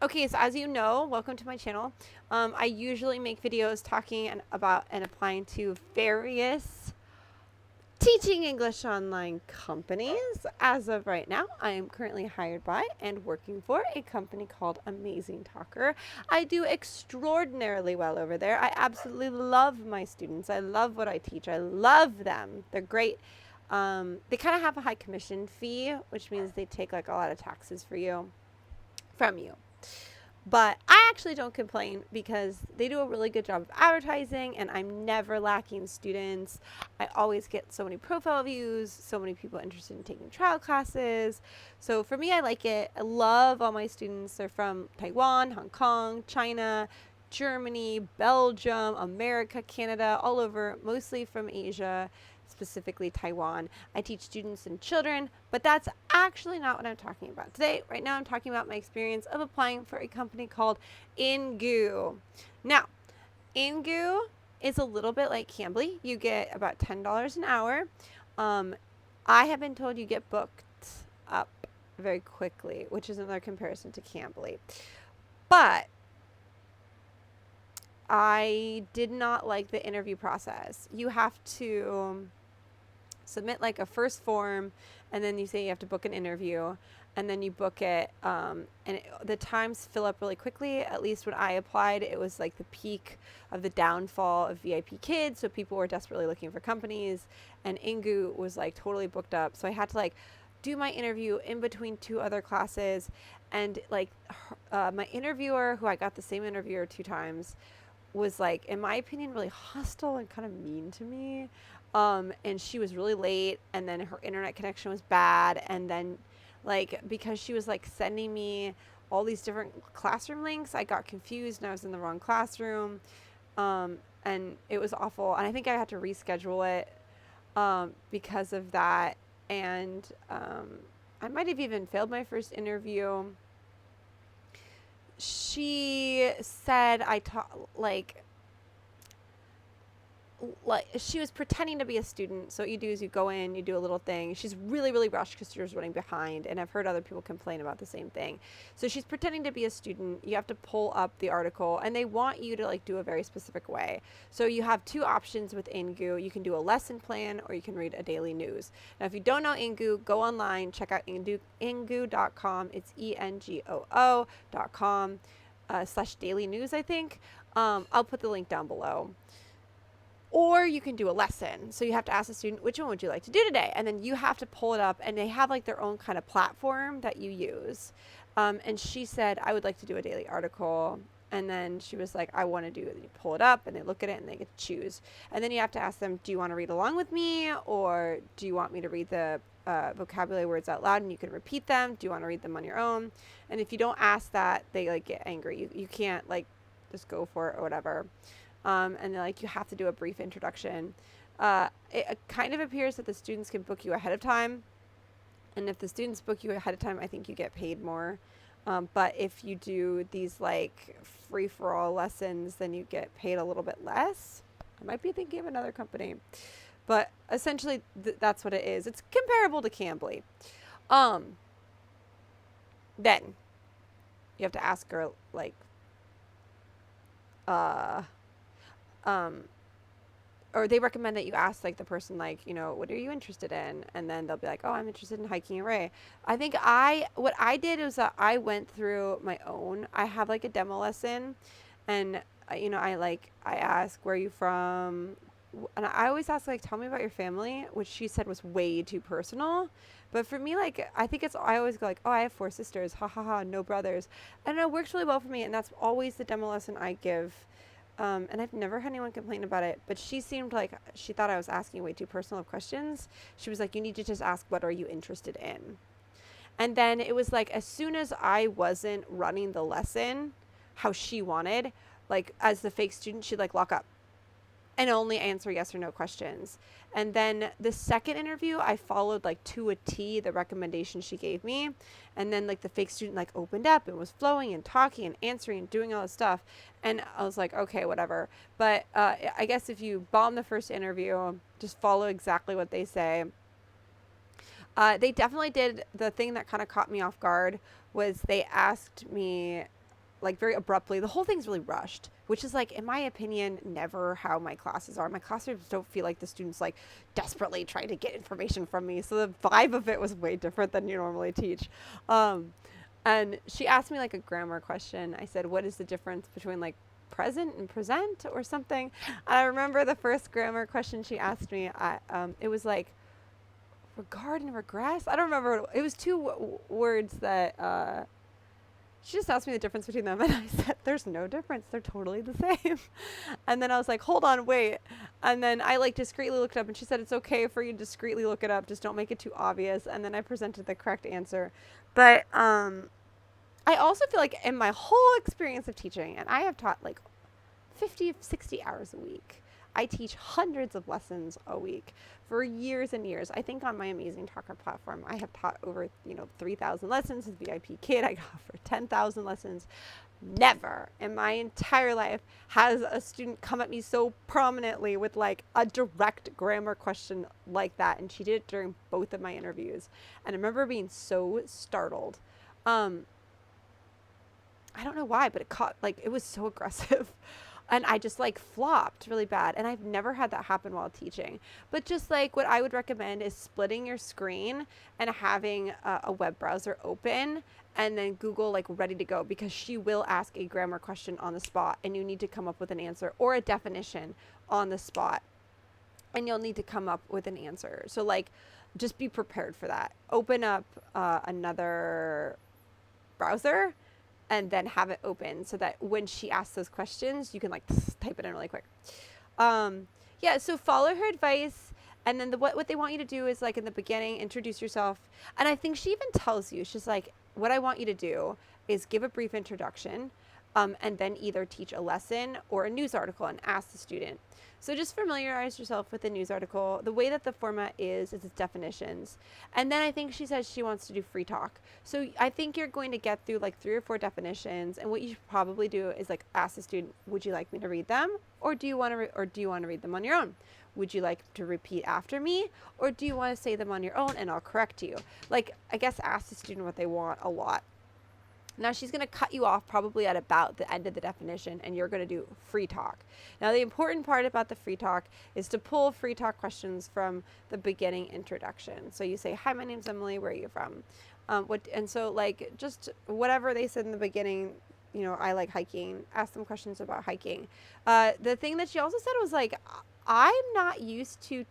Okay, so as you know, welcome to my channel. I usually make videos talking about and applying to various teaching English online companies. As of right now, I am currently hired by and working for a company called Amazing Talker. I do extraordinarily well over there. I absolutely love my students. I love what I teach. I love them. They're great. They kind of have a high commission fee, which means they take like a lot of taxes from you. But I actually don't complain because they do a really good job of advertising and I'm never lacking students. I always get so many profile views, so many people interested in taking trial classes. So for me, I like it. I love all my students. They're from Taiwan, Hong Kong, China, Germany, Belgium, America, Canada, all over, mostly from Asia, specifically Taiwan. I teach students and children, but that's actually not what I'm talking about today. Right now, I'm talking about my experience of applying for a company called Engoo. Now, Engoo is a little bit like Cambly. You get about $10 an hour. Um, I have been told you get booked up very quickly, which is another comparison to Cambly. But I did not like the interview process. You have to submit like a first form, and then you say you have to book an interview, and then you book it, the times fill up really quickly. At least when I applied, it was like the peak of the downfall of VIP kids, so people were desperately looking for companies, and Engoo was like totally booked up. So I had to like do my interview in between two other classes, and like my interviewer, who I got the same interviewer two times, was like, in my opinion, really hostile and kind of mean to me. And she was really late, and then her internet connection was bad, and then like because she was like sending me all these different classroom links, I got confused and I was in the wrong classroom. And it was awful, and I think I had to reschedule it because of that. And I might have even failed my first interview. She said I taught like she was pretending to be a student. So what you do is you go in, you do a little thing. She's really rushed because she was running behind, and I've heard other people complain about the same thing. So she's pretending to be a student. You have to pull up the article, and they want you to like do a very specific way. So you have two options with Engoo. You can do a lesson plan, or you can read a daily news. Now if you don't know Engoo, go online, check out engoo.com. It's engoo.com /daily news, I think. I'll put the link down below. Or you can do a lesson. So you have to ask the student, which one would you like to do today? And then you have to pull it up, and they have like their own kind of platform that you use. And she said, I would like to do a daily article. And then she was like, I want to do it. And you pull it up, and they look at it, and they get to choose. And then you have to ask them, do you want to read along with me? Or do you want me to read the vocabulary words out loud and you can repeat them? Do you want to read them on your own? And if you don't ask that, they like get angry. You can't like just go for it or whatever. And they're like, you have to do a brief introduction. It kind of appears that the students can book you ahead of time. And if the students book you ahead of time, I think you get paid more. But if you do these like free-for-all lessons, then you get paid a little bit less. I might be thinking of another company. But essentially, that's what it is. It's comparable to Cambly. Then you have to ask her, like, or they recommend that you ask like the person, like, you know, what are you interested in? And then they'll be like, oh, I'm interested in hiking array. I think what I did is that I went through my own. I have like a demo lesson, and you know, I ask, where are you from? And I always ask, like, tell me about your family, which she said was way too personal. But for me, like, I always go like, oh, I have 4 sisters, ha ha ha, no brothers. And it works really well for me, and that's always the demo lesson I give. And I've never had anyone complain about it, but she seemed like she thought I was asking way too personal of questions. She was like, you need to just ask, what are you interested in? And then it was like, as soon as I wasn't running the lesson how she wanted, like as the fake student, she'd like lock up and only answer yes or no questions. And then the second interview, I followed like to a T the recommendation she gave me. And then like the fake student like opened up and was flowing and talking and answering and doing all this stuff. And I was like, okay, whatever. But I guess if you bomb the first interview, just follow exactly what they say. They definitely did. The thing that kind of caught me off guard was they asked me like very abruptly. The whole thing's really rushed, which is like, in my opinion, never how my classes are. My classrooms don't feel like the students like desperately trying to get information from me. So the vibe of it was way different than you normally teach. And she asked me like a grammar question. I said, what is the difference between like present and present or something? And I remember the first grammar question she asked me, it was like regard and regress. I don't remember. It was two words that she just asked me the difference between them, and I said, there's no difference. They're totally the same. And then I was like, hold on, wait. And then I like discreetly looked it up, and she said, it's okay for you to discreetly look it up. Just don't make it too obvious. And then I presented the correct answer. But I also feel like in my whole experience of teaching, and I have taught like 50, 60 hours a week. I teach hundreds of lessons a week for years and years. I think on my Amazing Talker platform, I have taught over, 3,000 lessons as VIP kid. I got over 10,000 lessons. Never in my entire life has a student come at me so prominently with like a direct grammar question like that. And she did it during both of my interviews. And I remember being so startled. I don't know why, but it was so aggressive. And I just like flopped really bad. And I've never had that happen while teaching. But just like what I would recommend is splitting your screen and having a web browser open and then Google like ready to go, because she will ask a grammar question on the spot and you need to come up with an answer or a definition on the spot. And you'll need to come up with an answer. So like just be prepared for that. Open up another browser and then have it open so that when she asks those questions, you can like type it in really quick. So follow her advice. And then what they want you to do is like in the beginning, introduce yourself. And I think she even tells you, she's like, what I want you to do is give a brief introduction and then either teach a lesson or a news article and ask the student. So just familiarize yourself with the news article. The way that the format is its definitions. And then I think she says she wants to do free talk. So I think you're going to get through like 3 or 4 definitions. And what you should probably do is like ask the student, would you like me to read them? Or do you want to read them on your own? Would you like to repeat after me? Or do you want to say them on your own and I'll correct you? Like, I guess ask the student what they want a lot. Now she's going to cut you off probably at about the end of the definition and you're going to do free talk. Now the important part about the free talk is to pull free talk questions from the beginning introduction. So you say, hi, my name's Emily, where are you from? And so like just whatever they said in the beginning, I like hiking, ask them questions about hiking. The thing that she also said was like, I'm not used to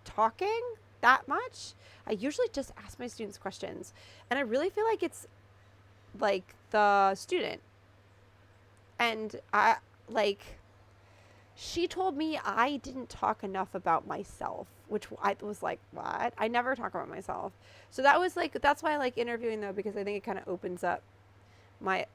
talking that much. I usually just ask my students questions. And I really feel like it's like the student. And she told me I didn't talk enough about myself, which I was like, what? I never talk about myself. So that's why I like interviewing though, because I think it kind of opens up my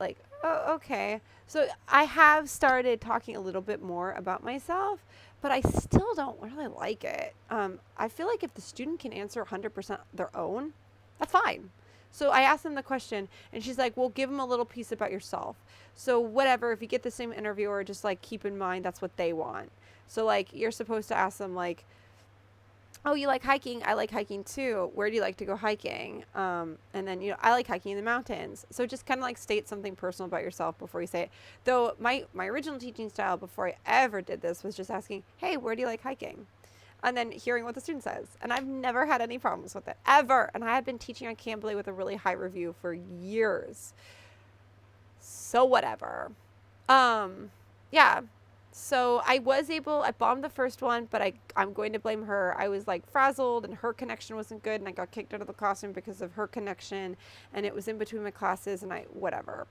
oh, okay. So I have started talking a little bit more about myself, but I still don't really like it. I feel like if the student can answer 100% their own, that's fine. So I asked them the question and she's like, well, give them a little piece about yourself. So whatever, if you get the same interviewer, just like keep in mind that's what they want. So like you're supposed to ask them like, oh, you like hiking? I like hiking too. Where do you like to go hiking? And then, I like hiking in the mountains. So just kind of like state something personal about yourself before you say it. Though my original teaching style before I ever did this was just asking, hey, where do you like hiking? And then hearing what the student says. And I've never had any problems with it, ever. And I had been teaching on Cambly with a really high review for years. So whatever. Yeah. So I bombed the first one, but I'm going to blame her. I was like frazzled and her connection wasn't good. And I got kicked out of the classroom because of her connection. And it was in between my classes and whatever.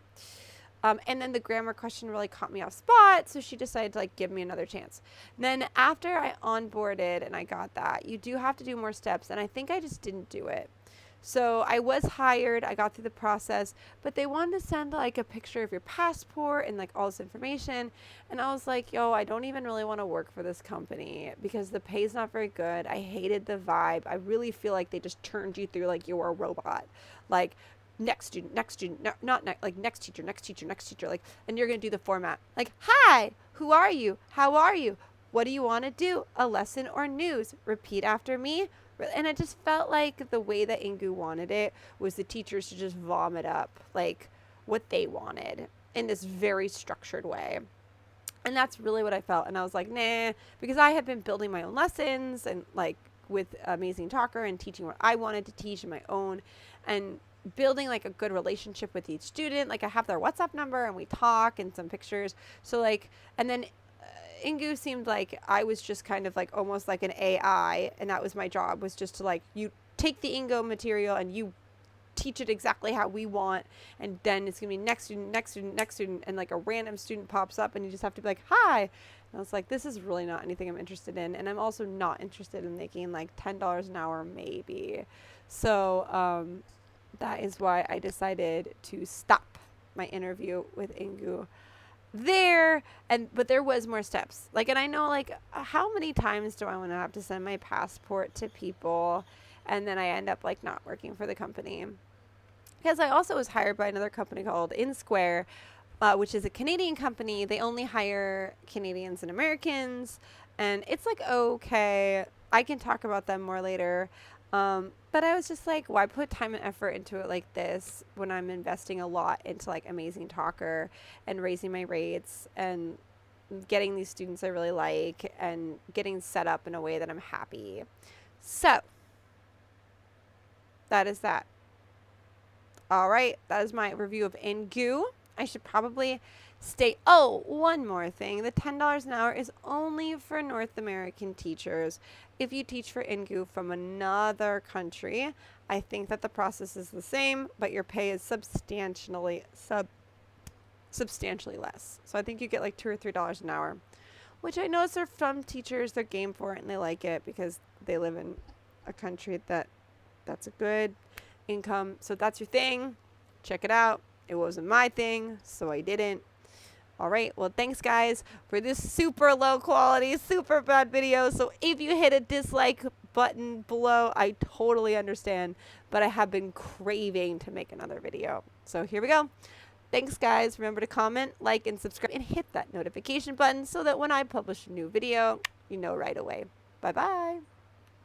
And then the grammar question really caught me off spot. So she decided to give me another chance. And then after I onboarded and I got that, you do have to do more steps. And I think I just didn't do it. So I was hired, I got through the process, but they wanted to send a picture of your passport and all this information. And I was like, yo, I don't even really want to work for this company because the pay's not very good. I hated the vibe. I really feel like they just turned you through like you were a robot. Next student, next teacher, and you're going to do the format. Hi, who are you? How are you? What do you want to do? A lesson or news? Repeat after me. And it just felt like the way that Engoo wanted it was the teachers to just vomit up what they wanted. in this very structured way. And that's really what I felt. And I was like, nah, because I had been building my own lessons and like with Amazing Talker and teaching what I wanted to teach in my own and building like a good relationship with each student. Like I have their WhatsApp number and we talk and some pictures. So like, and then Engoo seemed like I was just kind of like almost like an AI. And that was my job, was just to like, you take the Engoo material and you teach it exactly how we want, and then it's gonna be next student, next student, next student, and like a random student pops up and you just have to be like, hi. And I was like, this is really not anything I'm interested in, and I'm also not interested in making like $10 an hour maybe. So that is why I decided to stop my interview with Engoo there. But there was more steps, like, and I know, like, how many times do I want to have to send my passport to people and then I end up like not working for the company? Because I also was hired by another company called InSquare, which is a Canadian company. They only hire Canadians and Americans, and it's like, okay, I can talk about them more later. But I was just like, why put time and effort into it like this when I'm investing a lot into like Amazing Talker and raising my rates and getting these students I really like and getting set up in a way that I'm happy. So that is that. All right, that is my review of Engoo. I should probably state, oh, one more thing. The $10 an hour is only for North American teachers. If you teach for Engoo from another country, I think that the process is the same, but your pay is substantially less. So I think you get like $2 or $3 an hour, which I know are some teachers, they're game for it and they like it because they live in a country that's a good income. So if that's your thing, check it out. It wasn't my thing, so I didn't. All right, well, thanks guys for this super low quality, super bad video. So if you hit a dislike button below, I totally understand, but I have been craving to make another video. So here we go. Thanks guys. Remember to comment, like, and subscribe, and hit that notification button so that when I publish a new video, you know right away. Bye bye.